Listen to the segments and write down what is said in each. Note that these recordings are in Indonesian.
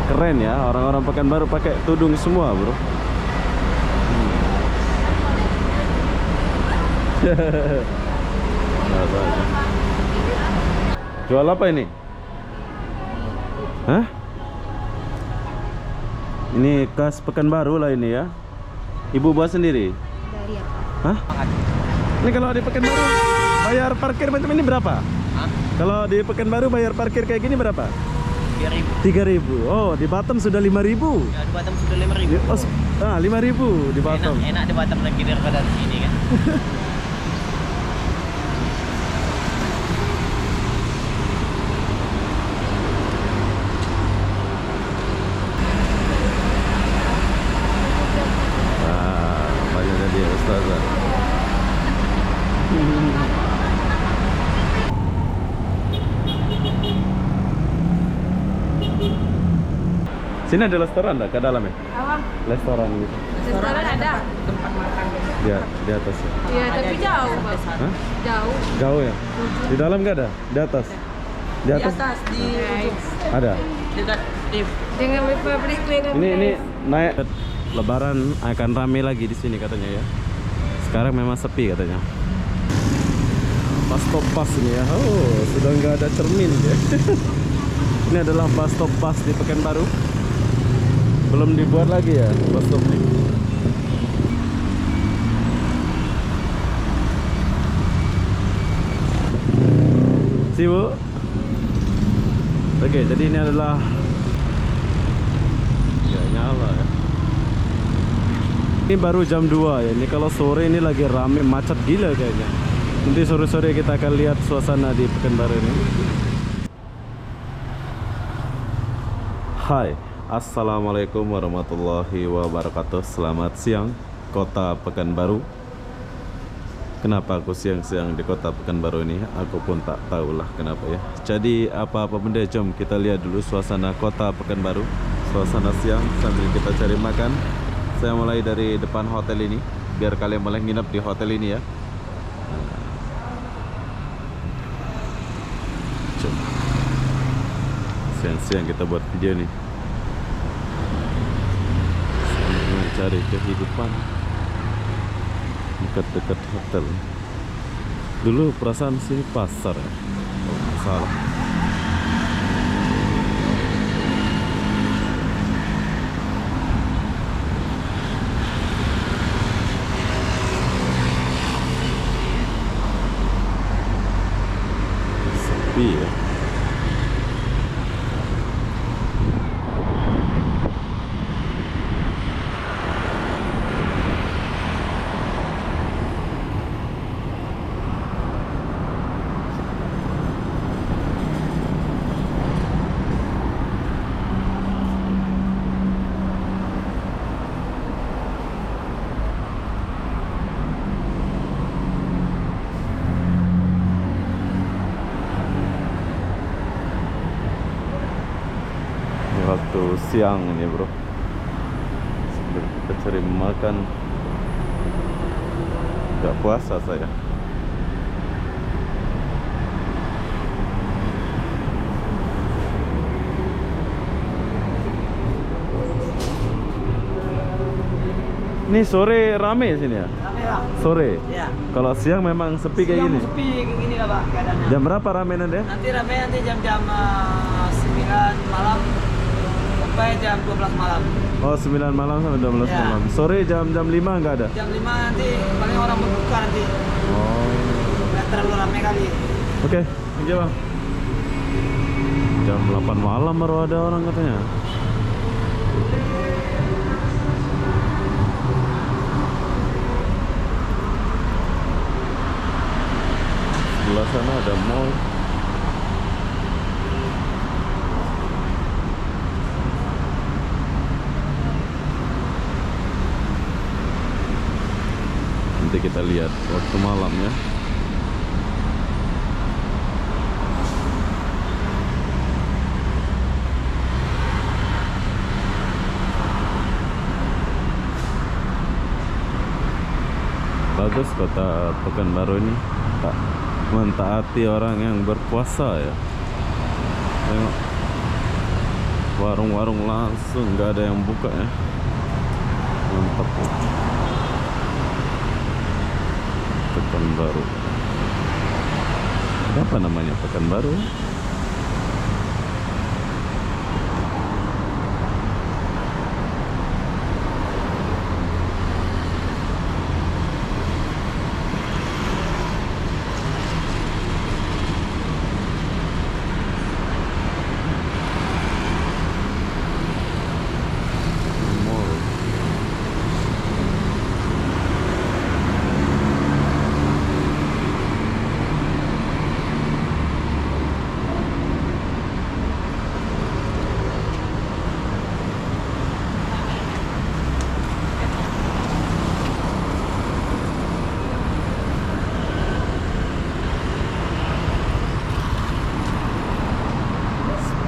Keren ya, orang-orang Pekanbaru pakai tudung semua, bro. Jual apa ini? Hah? Ini khas Pekanbaru lah ini ya. Ibu buat sendiri? Dari apa? Hah? Ini kalau di Pekanbaru bayar parkir macam ini berapa? Hah? Kalau di Pekanbaru bayar parkir kayak gini berapa? 3.000. 3.000. Oh, di Batam sudah 5.000. Ya, di Batam sudah 5.000. Oh, 5.000 di Batam. Enak di Batam lagi daripada di sini kan. Banyaknya dia Ustazah. Sini ada restoran enggak ke dalam ya? Apa? Restoran gitu. Restoran ada? Tempat makan. Di atas ya. Iya, tapi jauh, Bang. Hah? Jauh. Jauh ya? Di dalam enggak ada? Di atas? Di atas? di Ada. dekat lift. Dengan pabrik Ini naik Lebaran akan rame lagi di sini katanya ya. Sekarang memang sepi katanya. Pas stop pas ini ya. Oh, sudah nggak ada cermin ya. Ini adalah bus stop bus di Pekanbaru. Belum dibuat lagi ya bus stop ini. Si Bu. Oke, jadi ini adalah ya nyala ya. Ini baru jam 2 ya. Ini kalau sore ini lagi rame, macet gila kayaknya. Nanti sore-sore kita akan lihat suasana di Pekanbaru ini. Hai, assalamualaikum warahmatullahi wabarakatuh. Selamat siang, Kota Pekanbaru. Kenapa aku siang-siang di Kota Pekanbaru ini? Aku pun tak tahulah kenapa ya. Jadi apa-apa benda, jom kita lihat dulu suasana Kota Pekanbaru. Suasana siang sambil kita cari makan. Saya mulai dari depan hotel ini, biar kalian boleh nginep di hotel ini ya. Coba siang-siang kita buat video nih, sambil mencari kehidupan dekat-dekat hotel. Dulu perasaan sini pasar ya, kalau nggak salah. Iya. Waktu siang ini bro, sambil kita cari makan. Gak puasa saya. Ini sore rame sini ya? Rame lah. Sore? Ya. Kalau siang memang sepi kayak gini? Sepi kayak gini lah Pak keadaannya. Jam berapa rame nanti? Nanti rame jam-jam 9 malam sampai jam 12 malam. Oh, 9 malam sampai 12 Ya. malam. Sore jam 5 nggak ada? Jam 5 nanti paling orang berbuka nanti. Oh. Nggak terlalu rame kali. Oke, thank you bang. Jam 8 malam baru ada orang katanya. Sebelah sana ada mall. Nanti kita lihat waktu malamnya. Bagus Kota Pekanbaru ini, tak mentaati orang yang berpuasa ya. Tengok Warung-warung langsung nggak ada yang buka ya. Mantap ya. Pekanbaru. Apa namanya Pekanbaru? Mall.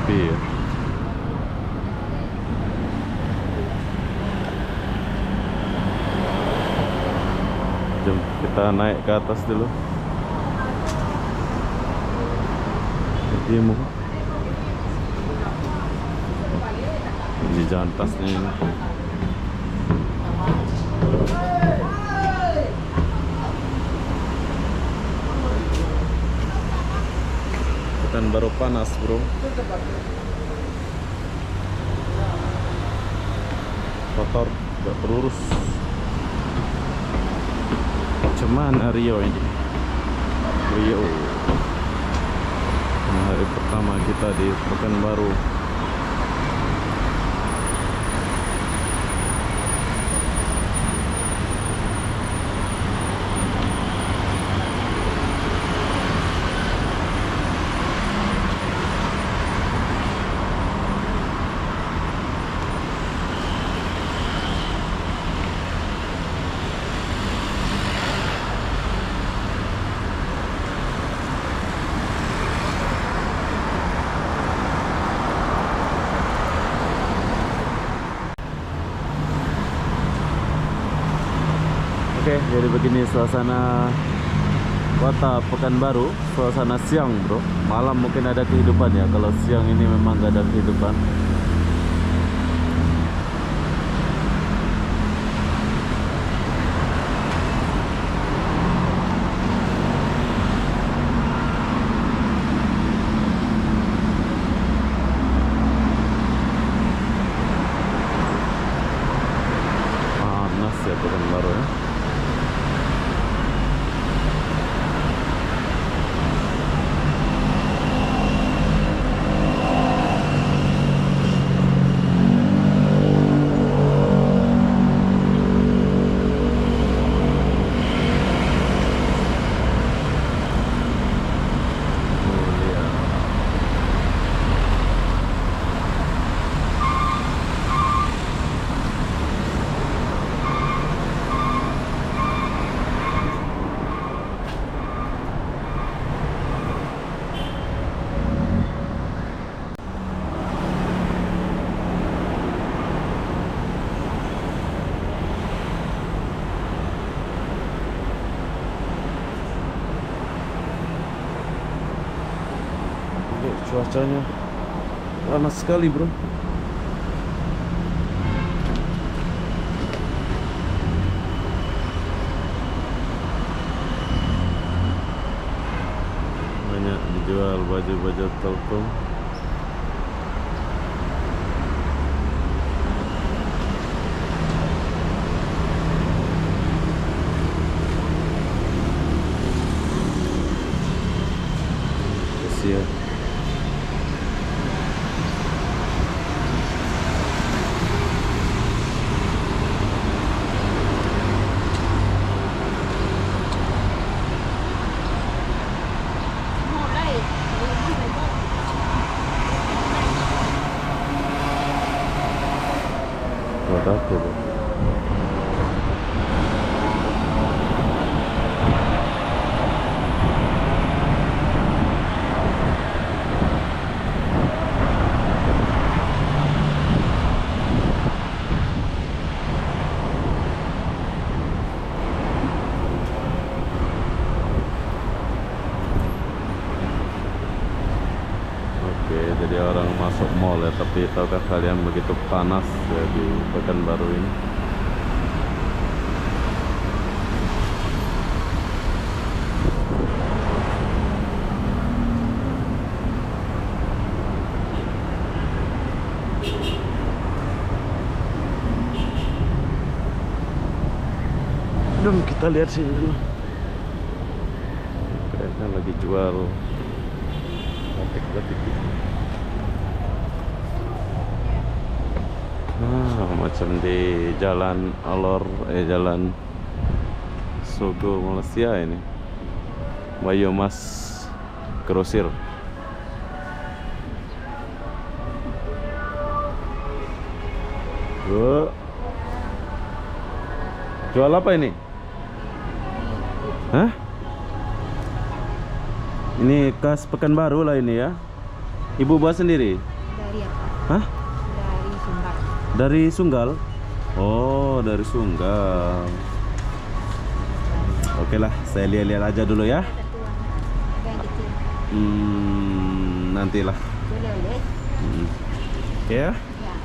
Spear. Jom kita naik ke atas dulu. Dimu. Ini jantasnya ini. Pekanbaru panas, bro. Kotor, gak terurus. Cuman Rio ini. Rio. Ini hari pertama kita di Pekanbaru. Oke, jadi begini suasana kota Pekanbaru. Suasana siang, bro. Malam mungkin ada kehidupan ya. Kalau siang ini memang gak ada kehidupan. Panas ya Pekanbaru ya. Mulia. Lihat cuacanya panas sekali, bro. Banyak dijual baju-baju Telkom. Asia. Buat apa, bro? Oke, jadi orang masuk mall ya, tapi tahukah kalian begitu panas ya di Pekanbaru ini. Kita lihat sini dulu. Kayaknya lagi jual batik-batik gitu. Macam di Jalan Alor, Jalan Sogo Malaysia ini. Biomas Grosir. Jual apa ini? Hah? Ini khas Pekanbaru lah ini ya. Ibu buat sendiri? Dari apa? Hah? Dari Sumbar. Dari Sunggal? Oh, dari Sunggal. Oke lah, saya lihat-lihat aja dulu ya. Ada yang kecil. Nantilah. Boleh. Oke ya. Ya.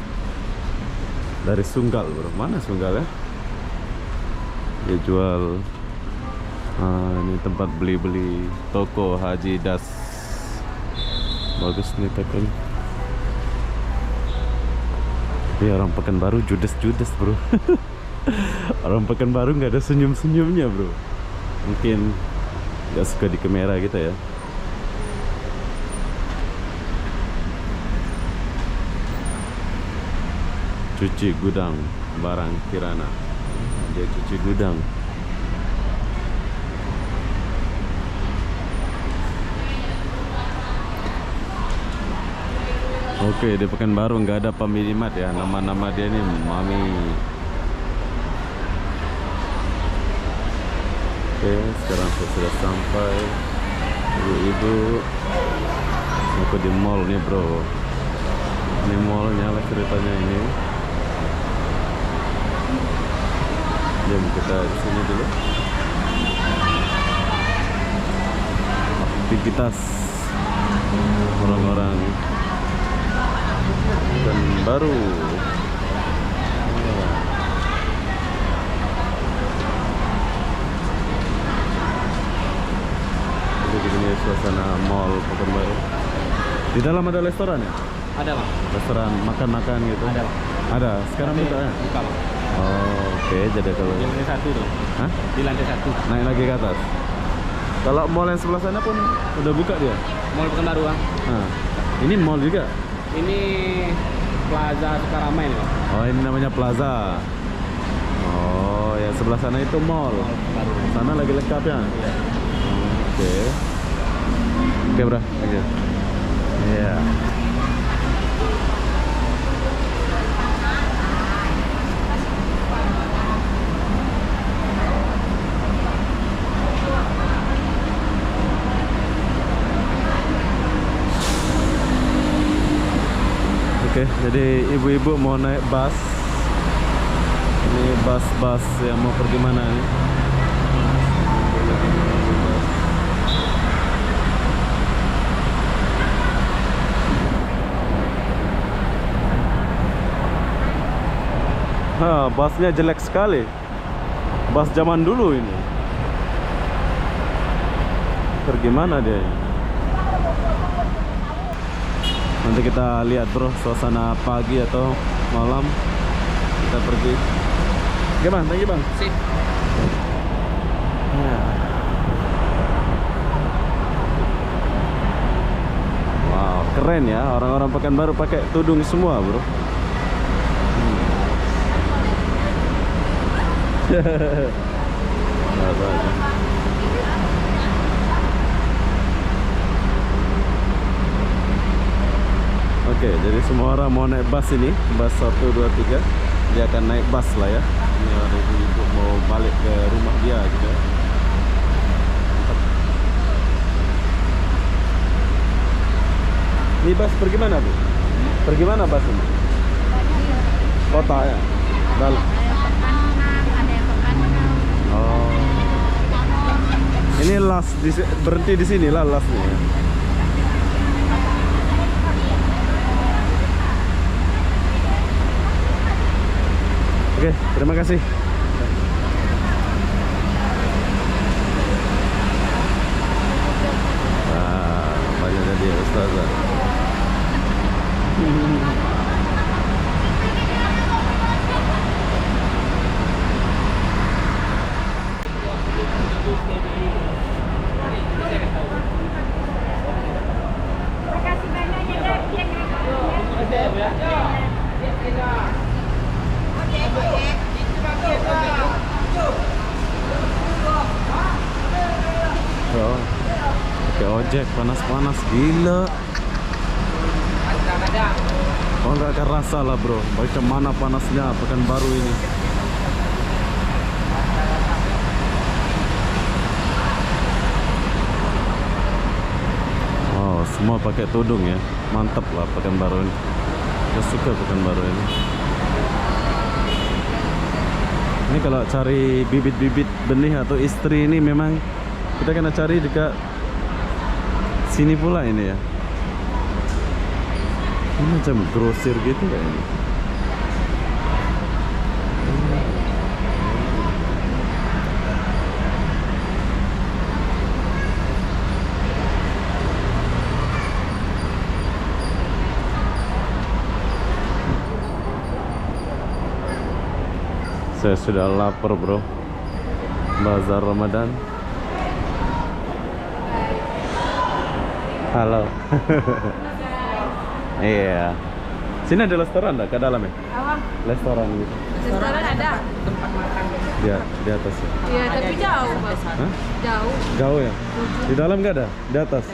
Dari Sunggal, bro. Mana Sunggal ya? Dia jual. Ini tempat beli-beli, toko Haji Das. Bagus nih tokonya. Tapi orang Pekanbaru judes-judes, bro. Orang Pekanbaru nggak ada senyum-senyumnya, bro. Mungkin nggak suka di kamera gitu ya. Cuci gudang barang kirana. Dia cuci gudang. Oke, di Pekanbaru nggak ada Pamilimat ya. Nama-nama dia ini Mami. Oke, sekarang saya sudah sampai. Ibu-ibu aku di mall nih, bro. Ini mallnya lah ceritanya ini. Jom kita di sini dulu. Aktivitas orang-orang Pekanbaru. Jadi begini suasana mall Pekanbaru. Di dalam ada restoran ya? Ada, Bang. Restoran makan-makan gitu? Ada, Bang. Ada. Sekarang buka ya? Buka, Bang. Oh, oke. Jadi kalau Di lantai 1 tuh. hah? Di lantai 1. Naik lagi ke atas. Kalau mall yang sebelah sana pun udah buka dia. Mall Pekanbaru, Bang. Nah, ini mall juga. Ini Plaza Sukaramai nih, Bang. Oh, ini namanya Plaza. Oh, yang sebelah sana itu mall. Mall Pekanbaru. Sana lagi lengkap ya. Iya. Oke. Oke, bro. Oke. Iya. Oke, jadi ibu-ibu mau naik bus. Ini bus-bus yang mau pergi mana nih? Busnya jelek sekali. Bus zaman dulu ini. Pergi mana dia? Nanti kita lihat, bro, suasana pagi atau malam kita pergi. Oke, Bang, thank you, Bang. Sip. Wow, keren ya, orang-orang Pekanbaru pakai tudung semua, bro. Oke, jadi semua orang mau naik bus ini, bus 1, 2, 3. Dia akan naik bus lah ya. Ini ada ibu mau balik ke rumah dia gitu. Ini bus pergi mana, Bu? Pergi mana bus ini? Kota ya? Dalam. Oh. Ini last berhenti di sini lah lastnya. Ya. Oke, terima kasih. Banyak jadi ustazah. Makasih banyak ya, Dek. Oh, pakai ojek panas-panas gila. Oh, nggak akan rasa lah bro. Bagaimana panasnya Pekanbaru ini. Oh, semua pakai tudung ya. Mantap lah Pekanbaru ini. Saya suka Pekanbaru ini. Ini kalau cari bibit-bibit benih atau istri ini memang kita kena cari dekat sini pula ini ya. Ini macam grosir gitu kayaknya. Saya sudah lapar bro. Bazar Ramadan. Halo. Iya. Sini ada restoran enggak ke dalam ya? Apa? Restoran gitu. Restoran ada. Tempat makan. Di atas ya. Iya, tapi jauh, Bang. Hah? Jauh. Jauh ya? Di dalam nggak ada? Di atas?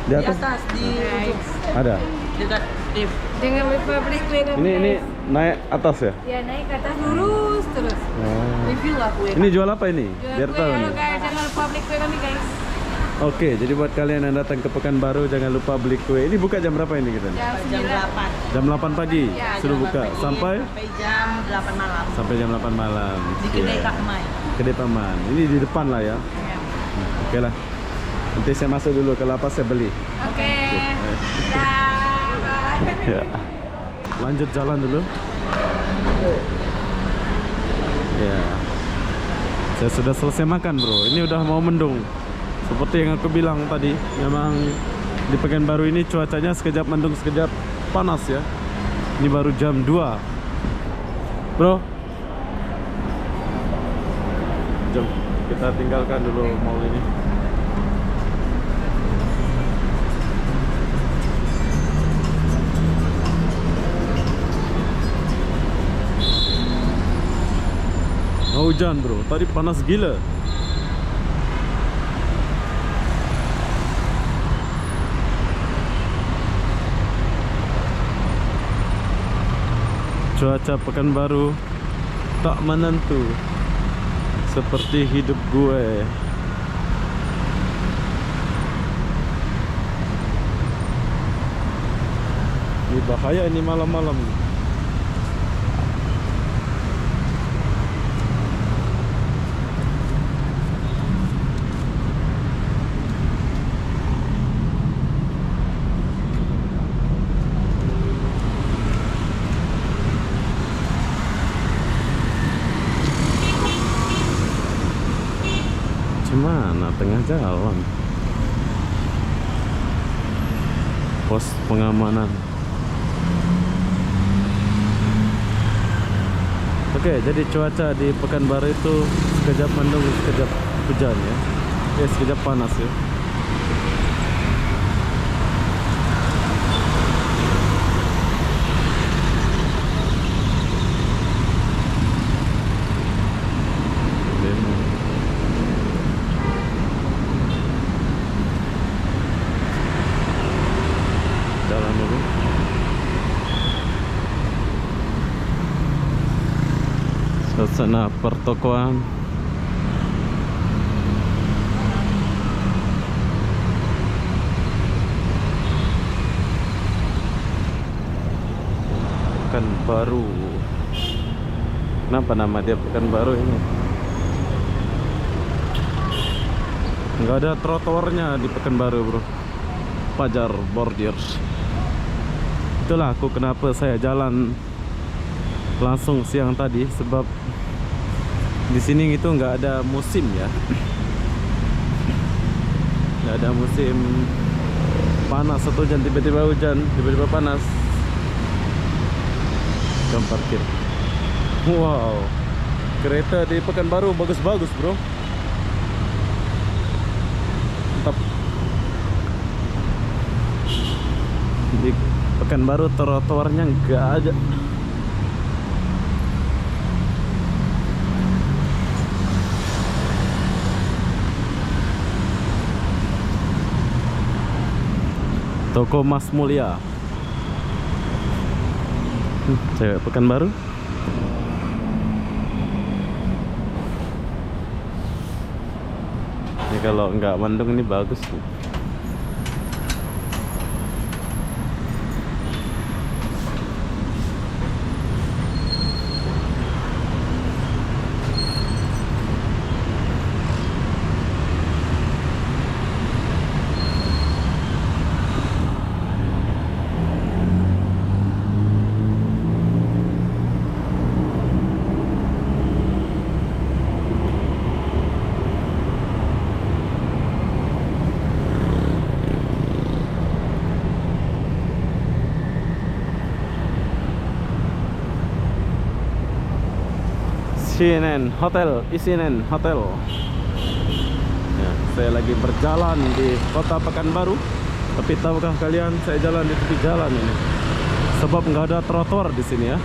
Di atas? di ujung Ada. dekat lift. Dengan Republic Way. Ini naik atas ya? Ya, naik ke atas lurus terus. Oh. Review lah kue. Ini jual apa ini? Jual Biar kue tahu ya, nih. guys. Jangan lupa beli kue kami, guys. Oke, jadi buat kalian yang datang ke Pekanbaru jangan lupa beli kue. Ini buka jam berapa ini kita? Jam 9. Jam 8 pagi. Ya, Sudah Jam buka 8 pagi sampai jam 8 malam. sampai jam 8 malam. Di kedai Iya. Kak Mai. Kedai Paman. Ini di depan lah ya. Oke lah. Nanti saya masuk dulu, kalau apa saya beli. Oke. Dah. Ya. Lanjut jalan dulu. Ya. Saya sudah selesai makan, bro. Ini udah mau mendung. Seperti yang aku bilang tadi, memang di Pekanbaru ini cuacanya sekejap mendung, sekejap panas ya. Ini baru jam 2. Bro. Jom kita tinggalkan dulu mall ini. Hujan bro, tadi panas gila. Cuaca Pekanbaru tak menentu seperti hidup gue. Ini bahaya ini malam-malam. Mana tengah jalan pos pengamanan. Oke, jadi cuaca di Pekanbaru itu sekejap mendung, sekejap hujan ya. Sekejap panas ya. Jalan dulu. Suasana pertokoan. Pekanbaru. Kenapa nama dia Pekanbaru ini? Nggak ada trotoarnya di Pekanbaru bro. Pajar bordir. Itulah aku kenapa saya jalan langsung siang tadi sebab di sini itu nggak ada musim ya, nggak ada musim panas atau hujan, tiba-tiba hujan, tiba-tiba panas. Jam parkir. Wow, kereta di Pekanbaru bagus-bagus bro. Mantap. Di Pekanbaru trotoarnya nggak ada. Toko Mas Mulia. Cewek Pekanbaru. Ini kalau nggak mendung ini bagus nih. Isinen Hotel. Ya, saya lagi berjalan di kota Pekanbaru. Tapi tahukah kalian saya jalan di tepi jalan ini? Sebab nggak ada trotoar di sini ya.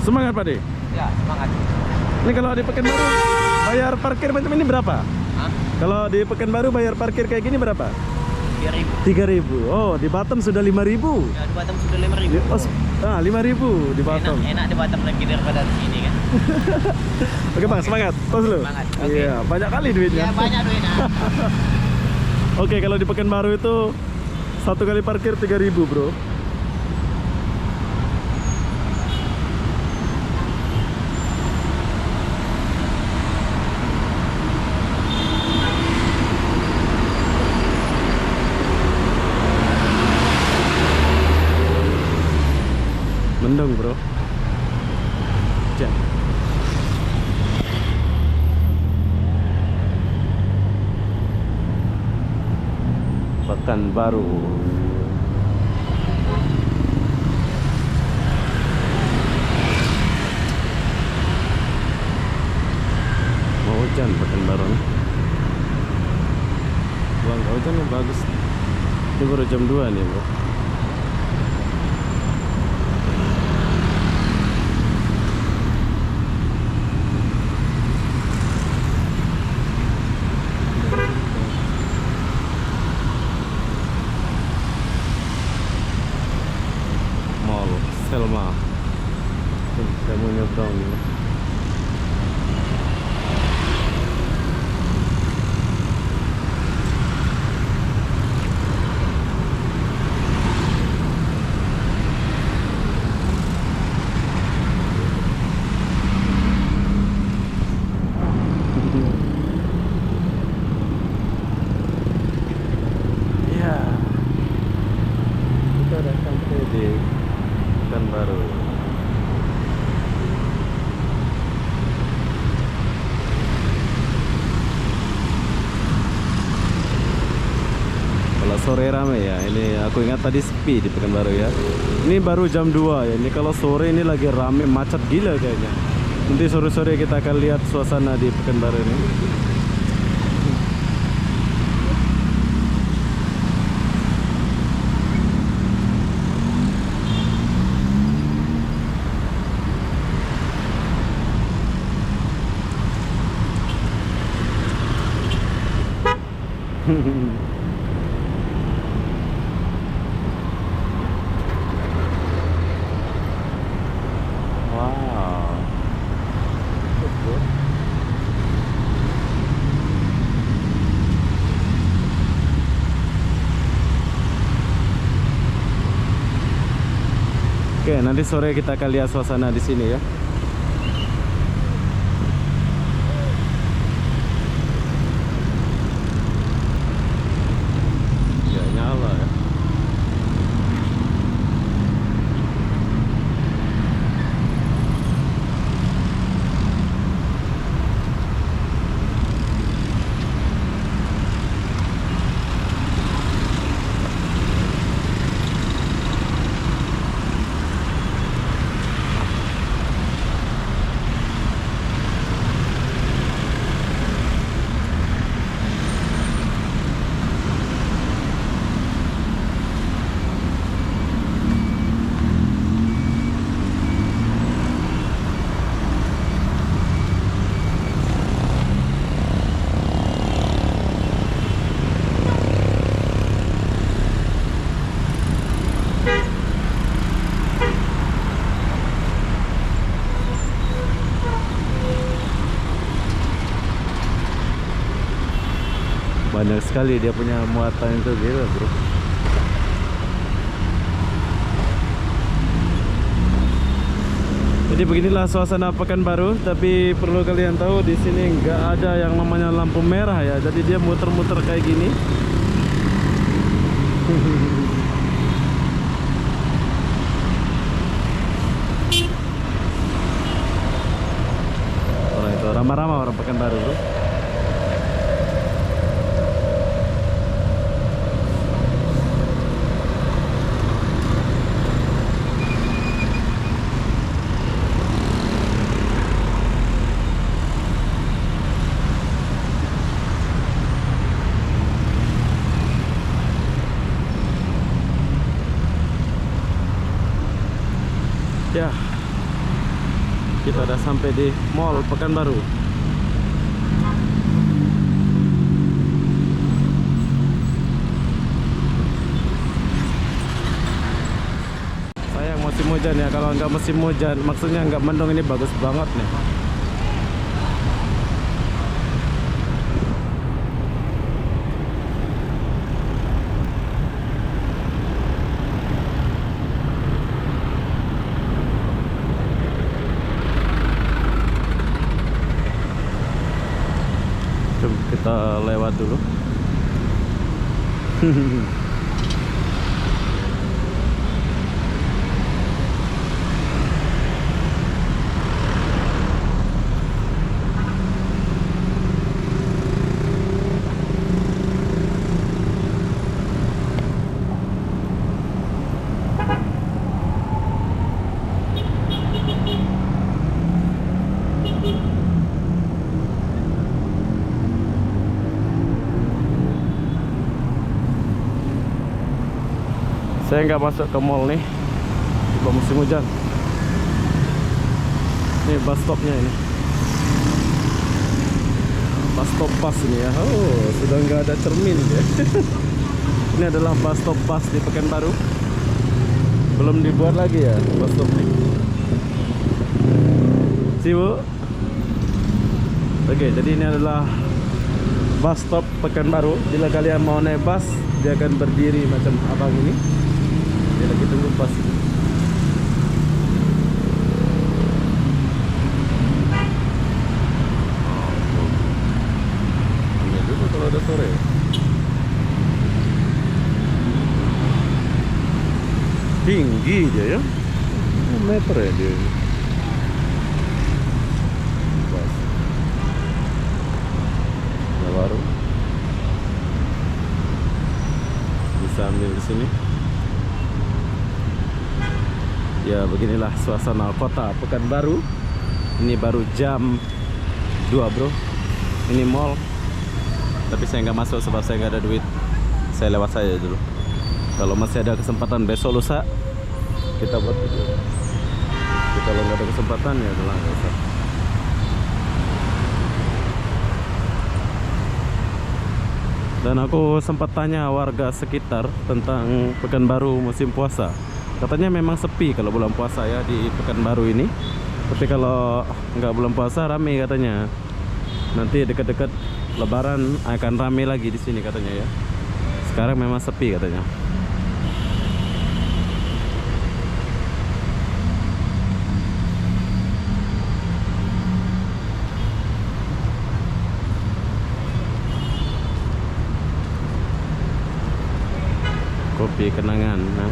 Semangat Pak De. Ya, semangat. Ini kalau di Pekanbaru bayar parkir macam ini berapa? Hah? Kalau di Pekanbaru bayar parkir kayak gini berapa? 3.000. 3.000. Oh, di Batam sudah 5.000. Ya, di Batam sudah 5.000. Oh, 5.000 di Batam. Enak di Batam lagi daripada di sini kan. Oke Bang, semangat. Tos lu. Semangat. Oke. Iya, banyak kali duitnya. Ya, banyak duitnya. Oke, kalau di Pekanbaru itu satu kali parkir 3.000, Bro. Mendung bro. Cek. Pekanbaru. Mau hujan Pekanbaru nih. Wah, nggak hujan yang bagus. Ini baru jam 2 nih bro. Selma, saya mau nyebrang nih. Ya, kita udah sampai di Pekanbaru. Kalau sore rame ya. Ini aku ingat tadi sepi di Pekanbaru ya. Ini baru jam 2 ya. Ini kalau sore ini lagi rame, macet gila kayaknya. Nanti sore-sore kita akan lihat suasana di Pekanbaru ini. Oke, nanti sore kita akan lihat suasana di sini ya. Ya nyala ya. Banyak sekali dia punya muatan itu, gila bro. Jadi beginilah suasana Pekanbaru, tapi perlu kalian tahu di sini nggak ada yang namanya lampu merah ya. Jadi dia muter-muter kayak gini. Orang itu ramah-ramah orang Pekanbaru bro. Ya, kita udah sampai di Mall Pekanbaru. Sayang musim hujan ya. Kalau nggak musim hujan, maksudnya nggak mendung, ini bagus banget nih. Kita lewat dulu. Saya nggak masuk ke mall nih, belum musim hujan. Ini bus stopnya ini, bus stop pas ini ya. Oh, sudah nggak ada cermin ya. Ini adalah bus stop pas di Pekanbaru. Belum dibuat lagi ya bus stop ini. Sibu. Oke, jadi ini adalah bus stop Pekanbaru. Bila kalian mau naik bus, dia akan berdiri macam abang ini. Dia lagi tunggu bus. Ini dulu kalau ada sore. Tinggi dia ya, 1 meter ya dia. Bus. Ya, baru bisa ambil di sini. Ya, beginilah suasana kota Pekanbaru. Ini baru jam 2 bro. Ini mall, tapi saya nggak masuk sebab saya nggak ada duit. Saya lewat saja dulu. Kalau masih ada kesempatan besok lusa kita buat video. Tapi kalau nggak ada kesempatan ya udahlah, nggak usah. Dan aku sempat tanya warga sekitar tentang Pekanbaru musim puasa. Katanya memang sepi kalau bulan puasa ya di Pekanbaru ini. Tapi kalau nggak bulan puasa rame katanya. Nanti dekat-dekat Lebaran akan rame lagi di sini katanya ya. Sekarang memang sepi katanya. Kopi kenangan. Nah.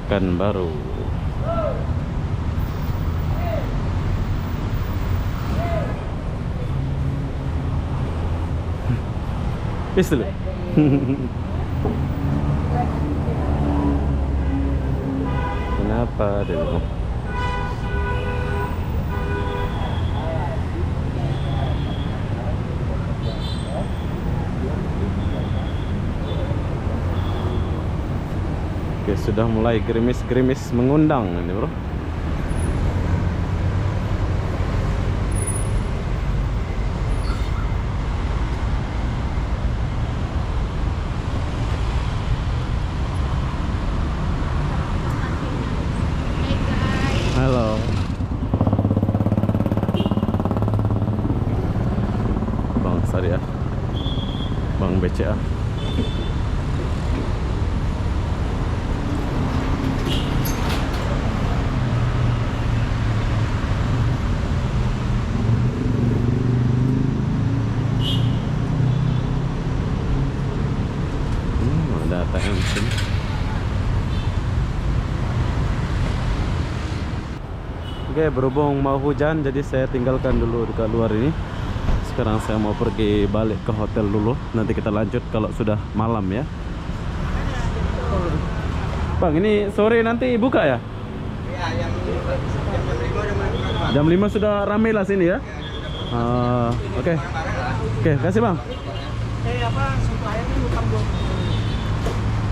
Pekanbaru. Istri. Kenapa dulu? Oke, sudah mulai gerimis-gerimis mengundang ini, bro. Halo. Bang Syariah. Bang BCA. Ada ATM sini. Oke, berhubung mau hujan jadi saya tinggalkan dulu dekat luar ini. Sekarang saya mau pergi balik ke hotel dulu. Nanti kita lanjut kalau sudah malam ya. Bang, ini sore nanti buka ya? Ya, Jam 5 sudah ramai lah sini ya? Oke. Oke, kasih bang.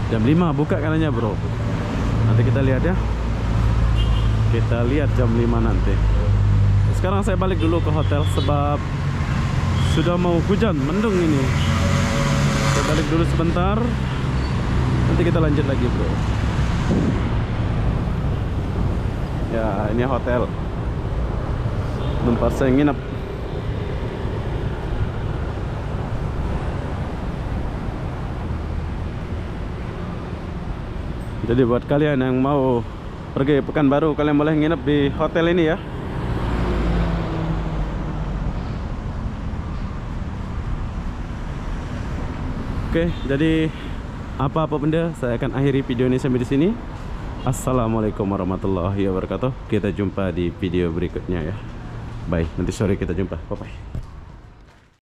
Jam 5 buka kanannya, bro. Nanti kita lihat ya. Kita lihat jam 5 nanti. Sekarang saya balik dulu ke hotel sebab sudah mau hujan, mendung ini. Saya balik dulu sebentar. Nanti kita lanjut lagi, bro. Ya, ini hotel tempat saya nginep. Jadi buat kalian yang mau pergi Pekanbaru, kalian boleh nginep di hotel ini ya. Oke, jadi apa benda, saya akan akhiri video ini sampai di sini. Assalamualaikum warahmatullahi wabarakatuh. Kita jumpa di video berikutnya ya. Bye, nanti sore kita jumpa. Bye bye.